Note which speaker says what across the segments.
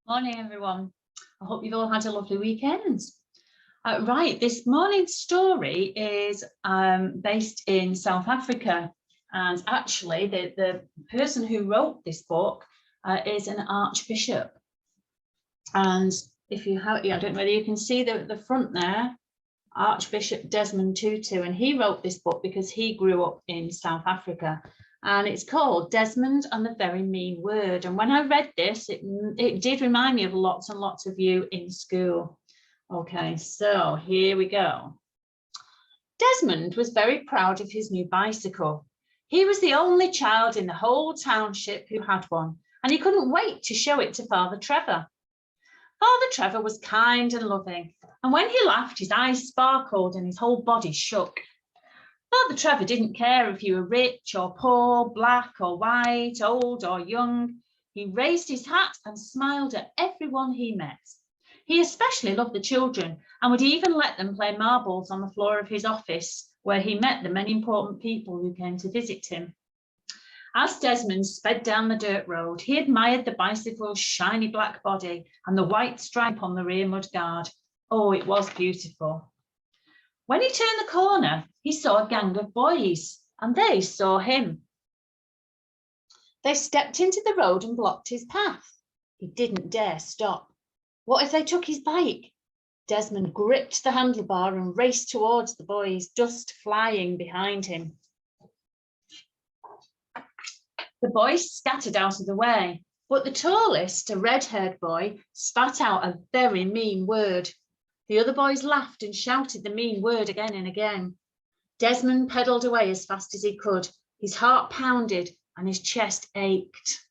Speaker 1: Morning, everyone. I hope you've all had a lovely weekend. Right, this morning's story is based in South Africa, and actually the person who wrote this book is an archbishop. And if you have, I don't know whether you can see the front there, Archbishop Desmond Tutu, and he wrote this book because he grew up in South Africa. And it's called Desmond and the Very Mean Word. And when I read this, it did remind me of lots and lots of you in school. Okay, so here we go. Desmond was very proud of his new bicycle. He was the only child in the whole township who had one, and he couldn't wait to show it to Father Trevor. Father Trevor was kind and loving, and when he laughed, his eyes sparkled and his whole body shook. Father Trevor didn't care if you were rich or poor, black or white, old or young. He raised his hat and smiled at everyone he met. He especially loved the children and would even let them play marbles on the floor of his office, where he met the many important people who came to visit him. As Desmond sped down the dirt road, he admired the bicycle's shiny black body and the white stripe on the rear mudguard. Oh, it was beautiful. When he turned the corner, he saw a gang of boys, and they saw him. They stepped into the road and blocked his path. He didn't dare stop. What if they took his bike? Desmond gripped the handlebar and raced towards the boys, dust flying behind him. The boys scattered out of the way, but the tallest, a red-haired boy, spat out a very mean word. The other boys laughed and shouted the mean word again and again. Desmond pedalled away as fast as he could. His heart pounded and his chest ached.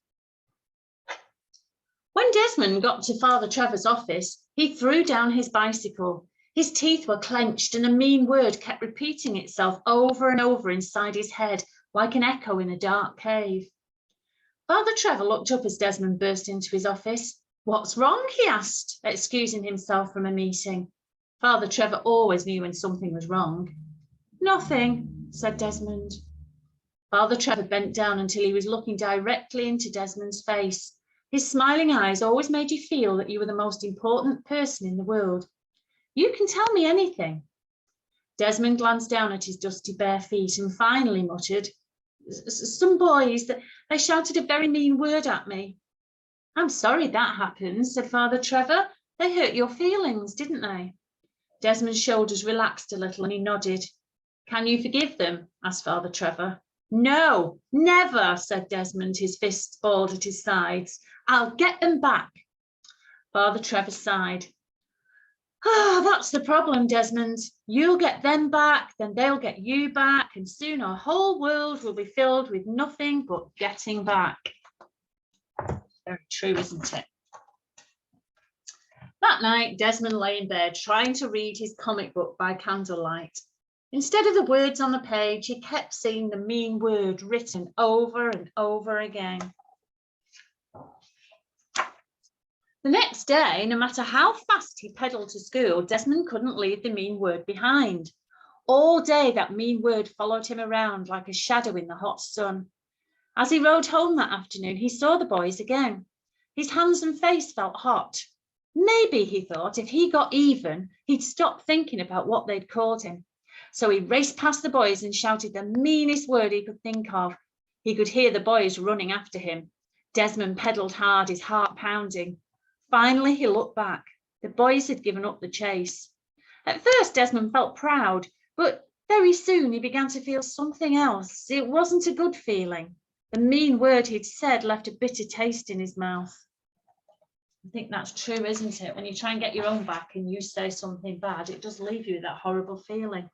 Speaker 1: When Desmond got to Father Trevor's office, he threw down his bicycle. His teeth were clenched and a mean word kept repeating itself over and over inside his head, like an echo in a dark cave. Father Trevor looked up as Desmond burst into his office. "What's wrong?" he asked, excusing himself from a meeting. Father Trevor always knew when something was wrong. "Nothing," said Desmond. Father Trevor bent down until he was looking directly into Desmond's face. His smiling eyes always made you feel that you were the most important person in the world. "You can tell me anything." Desmond glanced down at his dusty bare feet and finally muttered, "Some boys, they shouted a very mean word at me." "I'm sorry that happened," said Father Trevor. "They hurt your feelings, didn't they?" Desmond's shoulders relaxed a little and he nodded. "Can you forgive them?" asked Father Trevor. "No, never," said Desmond, his fists balled at his sides. "I'll get them back." Father Trevor sighed. That's the problem, Desmond. You'll get them back, then they'll get you back, and soon our whole world will be filled with nothing but getting back." Very true, isn't it? That night, Desmond lay in bed trying to read his comic book by candlelight. Instead of the words on the page, he kept seeing the mean word written over and over again. The next day, no matter how fast he pedalled to school, Desmond couldn't leave the mean word behind. All day, that mean word followed him around like a shadow in the hot sun. As he rode home that afternoon, he saw the boys again. His hands and face felt hot. Maybe, he thought, if he got even, he'd stop thinking about what they'd called him. So he raced past the boys and shouted the meanest word he could think of. He could hear the boys running after him. Desmond pedalled hard, his heart pounding. Finally, he looked back. The boys had given up the chase. At first, Desmond felt proud, but very soon he began to feel something else. It wasn't a good feeling. The mean word he'd said left a bitter taste in his mouth. I think that's true, isn't it? When you try and get your own back and you say something bad, it does leave you with that horrible feeling.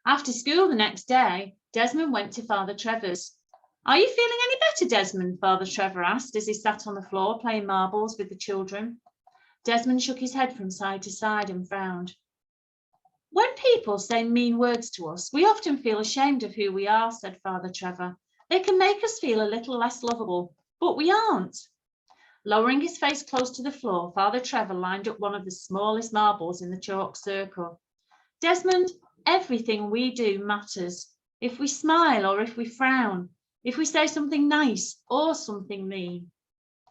Speaker 1: After school the next day, Desmond went to Father Trevor's. "Are you feeling any better, Desmond?" Father Trevor asked as he sat on the floor playing marbles with the children. Desmond shook his head from side to side and frowned. "When people say mean words to us, we often feel ashamed of who we are," said Father Trevor. "They can make us feel a little less lovable, but we aren't." Lowering his face close to the floor, Father Trevor lined up one of the smallest marbles in the chalk circle. "Desmond, everything we do matters. If we smile or if we frown, if we say something nice or something mean."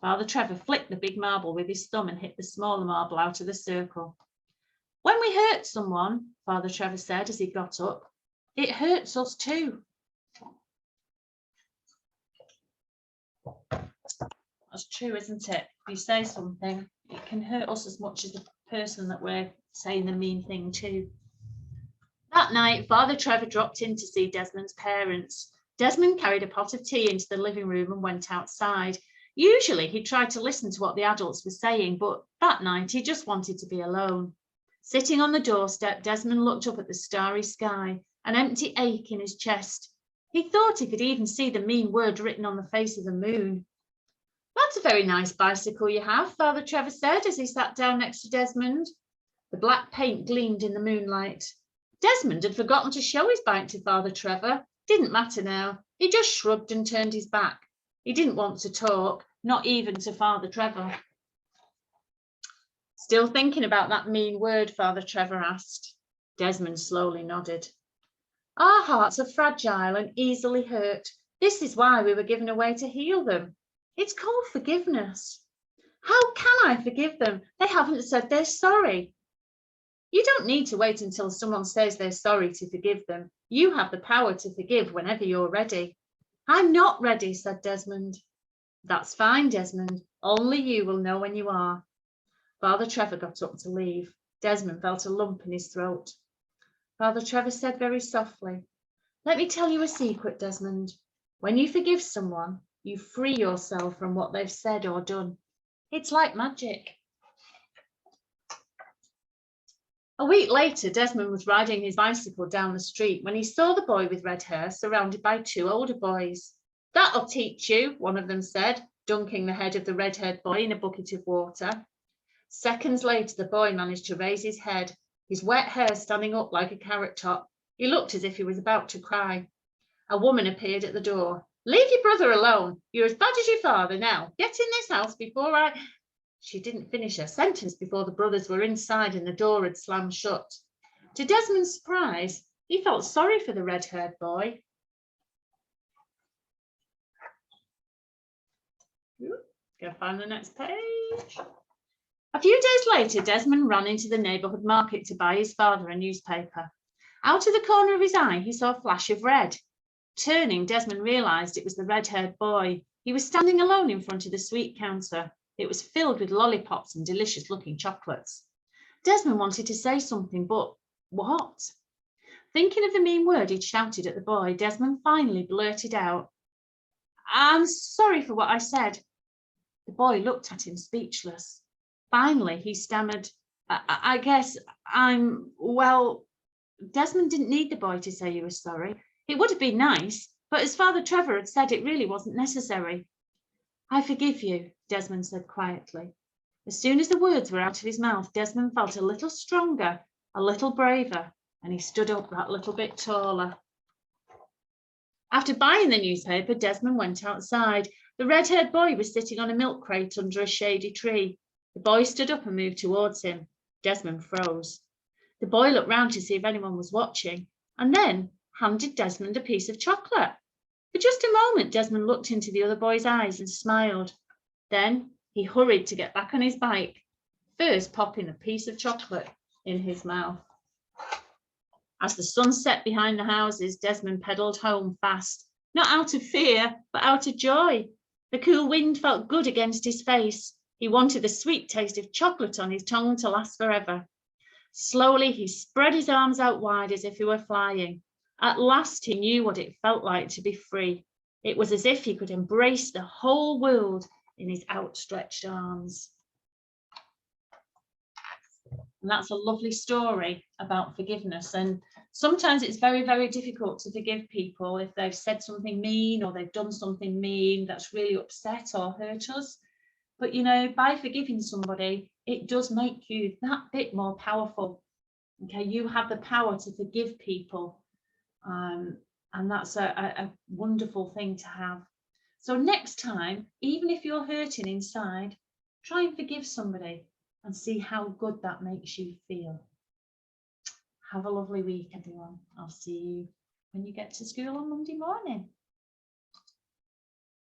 Speaker 1: Father Trevor flicked the big marble with his thumb and hit the smaller marble out of the circle. When we hurt someone, Father Trevor said as he got up, it hurts us too. That's true, isn't it? If you say something, it can hurt us as much as the person that we're saying the mean thing to. That night, Father Trevor dropped in to see Desmond's parents. Desmond carried a pot of tea into the living room and went outside. Usually, he tried to listen to what the adults were saying, but that night he just wanted to be alone. Sitting on the doorstep, Desmond looked up at the starry sky, an empty ache in his chest. He thought he could even see the mean word written on the face of the moon. That's a very nice bicycle you have, Father Trevor said as he sat down next to Desmond. The black paint gleamed in the moonlight. Desmond had forgotten to show his bike to Father Trevor. Didn't matter now. He just shrugged and turned his back. He didn't want to talk, not even to Father Trevor. Still thinking about that mean word, Father Trevor asked. Desmond slowly nodded. Our hearts are fragile and easily hurt. This is why we were given a way to heal them. It's called forgiveness. How can I forgive them? They haven't said they're sorry. You don't need to wait until someone says they're sorry to forgive them. You have the power to forgive whenever you're ready. I'm not ready, said Desmond. That's fine, Desmond. Only you will know when you are. Father Trevor got up to leave. Desmond felt a lump in his throat. Father Trevor said very softly, let me tell you a secret, Desmond. When you forgive someone, you free yourself from what they've said or done. It's like magic. A week later, Desmond was riding his bicycle down the street when he saw the boy with red hair surrounded by two older boys. That'll teach you, one of them said, dunking the head of the red-haired boy in a bucket of water. Seconds later, the boy managed to raise his head, his wet hair standing up like a carrot top. He looked as if he was about to cry. A woman appeared at the door. Leave your brother alone. You're as bad as your father now. Get in this house before I... She didn't finish her sentence before the brothers were inside and the door had slammed shut. To Desmond's surprise, he felt sorry for the red-haired boy. Go find the next page. A few days later, Desmond ran into the neighbourhood market to buy his father a newspaper. Out of the corner of his eye, he saw a flash of red. Turning, Desmond realised it was the red-haired boy. He was standing alone in front of the sweet counter. It was filled with lollipops and delicious-looking chocolates. Desmond wanted to say something, but what? Thinking of the mean word he'd shouted at the boy, Desmond finally blurted out, I'm sorry for what I said. The boy looked at him speechless. Finally, he stammered, I guess well, Desmond didn't need the boy to say he was sorry. It would have been nice, but as Father Trevor had said, it really wasn't necessary. I forgive you, Desmond said quietly. As soon as the words were out of his mouth, Desmond felt a little stronger, a little braver, and he stood up that little bit taller. After buying the newspaper, Desmond went outside. The red-haired boy was sitting on a milk crate under a shady tree. The boy stood up and moved towards him. Desmond froze. The boy looked round to see if anyone was watching, and then handed Desmond a piece of chocolate. For just a moment, Desmond looked into the other boy's eyes and smiled. Then he hurried to get back on his bike, first popping a piece of chocolate in his mouth. As the sun set behind the houses, Desmond pedalled home fast, not out of fear, but out of joy. The cool wind felt good against his face. He wanted the sweet taste of chocolate on his tongue to last forever. Slowly, he spread his arms out wide as if he were flying. At last, he knew what it felt like to be free. It was as if he could embrace the whole world in his outstretched arms. And that's a lovely story about forgiveness. And sometimes it's very, very difficult to forgive people if they've said something mean or they've done something mean that's really upset or hurt us. But, you know, by forgiving somebody, it does make you that bit more powerful. Okay, you have the power to forgive people. And that's a wonderful thing to have. So next time, even if you're hurting inside, try and forgive somebody and see how good that makes you feel. Have a lovely week, everyone. I'll see you when you get to school on Monday morning.